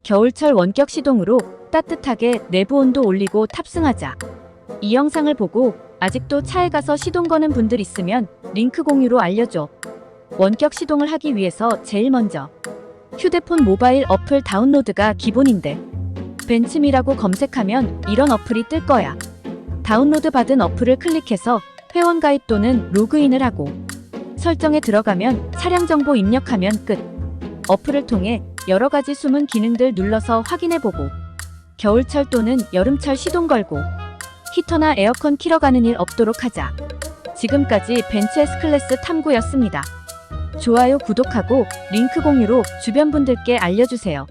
겨울철 원격 시동으로 따뜻하게 내부 온도 올리고 탑승하자. 이 영상을 보고 아직도 차에 가서 시동 거는 분들 있으면 링크 공유로 알려줘. 원격 시동을 하기 위해서 제일 먼저 휴대폰 모바일 어플 다운로드가 기본인데 벤츠미라고 검색하면 이런 어플이 뜰 거야. 다운로드 받은 어플을 클릭해서 회원 가입 또는 로그인을 하고 설정에 들어가면 차량 정보 입력하면 끝. 어플을 통해 여러 가지 숨은 기능들 눌러서 확인해보고 겨울철 또는 여름철 시동 걸고 히터나 에어컨 키러 가는 일 없도록 하자. 지금까지 벤츠 S클래스 탐구였습니다. 좋아요, 구독하고 링크 공유로 주변 분들께 알려주세요.